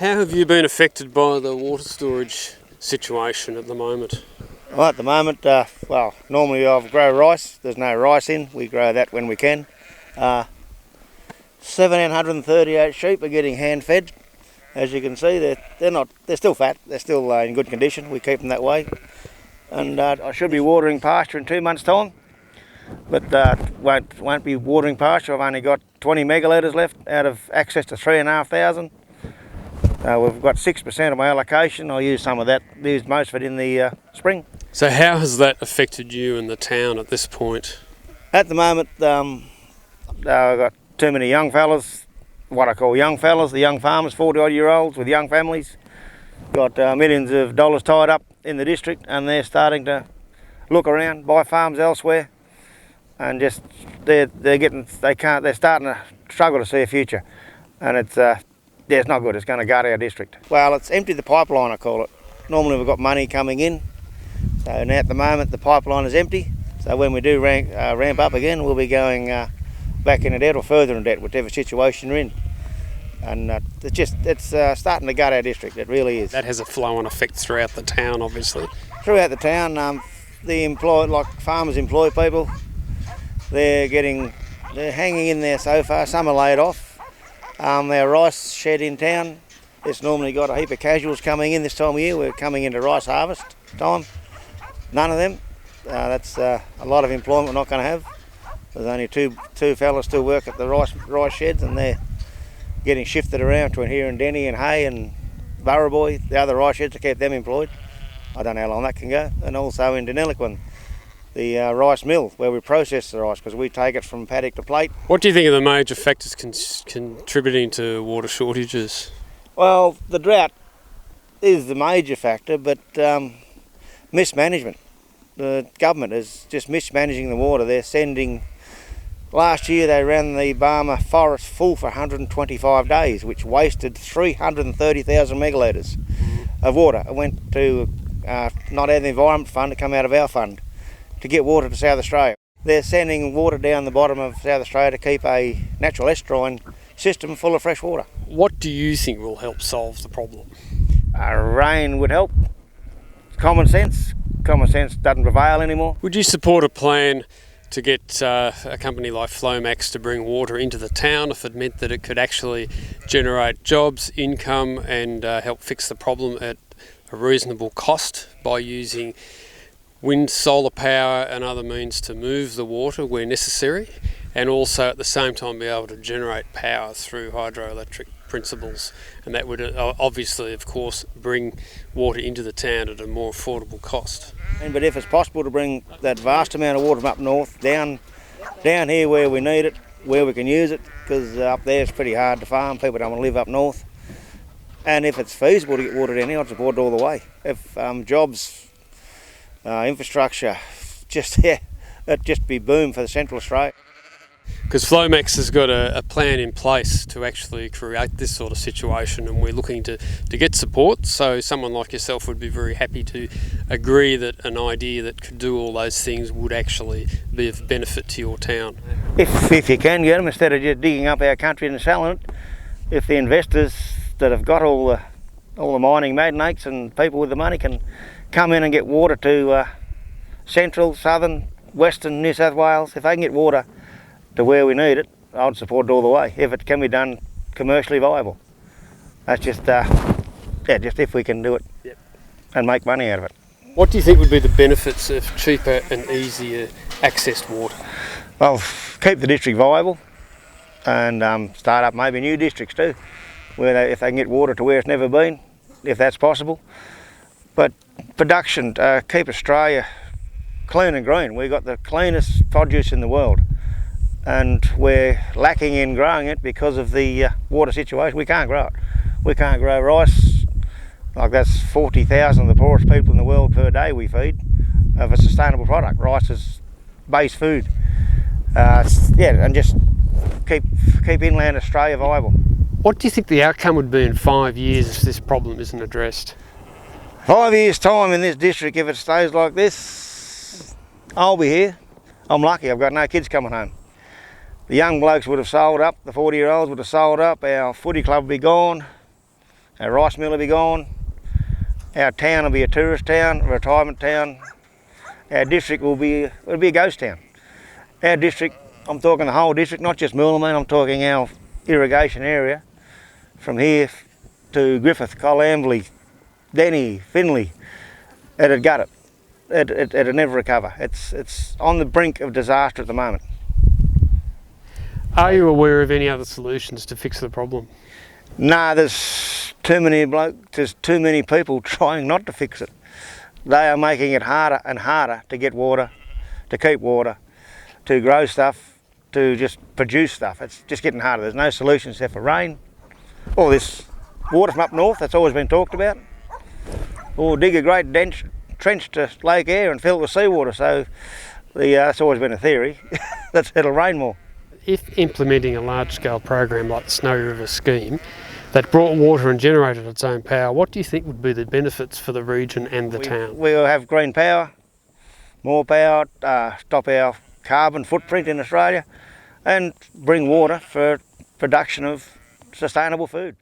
How have you been affected by the water storage situation at the moment? Well, at the moment, normally I grow rice. There's no rice in. We grow that when we can. 1,738 sheep are getting hand fed. As you can see, they're still fat. They're still in good condition. We keep them that way. And I should be watering pasture in 2 months' time, but won't be watering pasture. I've only got 20 megalitres left out of access to 3,500. We've got 6% of my allocation. I'll use some of that, use most of it in the spring. So how has that affected you and the town at this point? At the moment, I've got too many young fellas, what I call young fellas, the young farmers, 40-odd-year-olds with young families. Got millions of dollars tied up in the district, and they're starting to look around, buy farms elsewhere, and just they're starting to struggle to see a future, and it's not good. It's going to gut our district. Well, it's emptied the pipeline, I call it. Normally we've got money coming in, so now at the moment the pipeline is empty. So when we do ramp up again, we'll be going back into debt or further in debt, whichever situation we're in. And it's starting to gut our district. It really is. That has a flow-on effect throughout the town, obviously. Throughout the town, farmers employ people. They're hanging in there so far. Some are laid off. Our rice shed in town, it's normally got a heap of casuals coming in this time of year. We're coming into rice harvest time. None of them. That's a lot of employment we're not going to have. There's only two fellas still work at the rice sheds, and they're getting shifted around between here and Denny and Hay and Burraboy, the other rice sheds, to keep them employed. I don't know how long that can go. And also in Deniliquin, the rice mill where we process the rice, because we take it from paddock to plate. What do you think are the major factors contributing to water shortages? Well, the drought is the major factor, but mismanagement. The government is just mismanaging the water. Last year they ran the Barmer forest full for 125 days, which wasted 330,000 megalitres of water. It went to not out of the Environment Fund, to come out of our fund to get water to South Australia. They're sending water down the bottom of South Australia to keep a natural estuarine system full of fresh water. What do you think will help solve the problem? Rain would help. Common sense. Common sense doesn't prevail anymore. Would you support a plan to get a company like Flowmax to bring water into the town if it meant that it could actually generate jobs, income, and help fix the problem at a reasonable cost by using wind, solar power and other means to move the water where necessary, and also at the same time be able to generate power through hydroelectric principles? And that would obviously, of course, bring water into the town at a more affordable cost. But if it's possible to bring that vast amount of water from up north down here where we need it, where we can use it, because up there it's pretty hard to farm. People don't want to live up north. And if it's feasible to get water down here, I'd support it all the way. If jobs, infrastructure, it'd just be boom for the Central Australia. Because Flowmax has got a plan in place to actually create this sort of situation, and we're looking to get support. So someone like yourself would be very happy to agree that an idea that could do all those things would actually be of benefit to your town. If you can get them, instead of just digging up our country and selling it, if the investors that have got all the mining magnates and people with the money can come in and get water to central, southern, western New South Wales, if they can get water to where we need it, I'd support it all the way, if it can be done commercially viable. That's just if we can do it. Yep. And make money out of it. What do you think would be the benefits of cheaper and easier accessed water? Well, keep the district viable, and start up maybe new districts too, where if they can get water to where it's never been, if that's possible. But production, keep Australia clean and green. We've got the cleanest produce in the world, and we're lacking in growing it because of the water situation. We can't grow it. We can't grow rice. Like, that's 40,000 of the poorest people in the world per day we feed of a sustainable product. Rice is base food. And just keep inland Australia viable. What do you think the outcome would be in 5 years if this problem isn't addressed? 5 years' time in this district, if it stays like this, I'll be here. I'm lucky, I've got no kids coming home. The young blokes would have sold up, the 40-year-olds would have sold up, our footy club would be gone, Our rice mill will be gone. Our town will be a tourist town, a retirement town. Our district will be a ghost town. Our district, I'm talking the whole district, not just Moolameen, I'm talking our irrigation area from here to Griffith, Colambley, Denny, Finley. It'd gut it. It'd never recover. It's on the brink of disaster at the moment. Are you aware of any other solutions to fix the problem? Nah, there's too many people trying not to fix it. They are making it harder and harder to get water, to keep water, to grow stuff, to just produce stuff. It's just getting harder. There's no solutions except for rain, or this water from up north that's always been talked about, or dig a great trench to Lake Eyre and fill it with seawater. So that's always been a theory. It'll rain more. If implementing a large-scale program like the Snowy River scheme that brought water and generated its own power, what do you think would be the benefits for the region and the town? We'll have green power, more power, stop our carbon footprint in Australia, and bring water for production of sustainable food.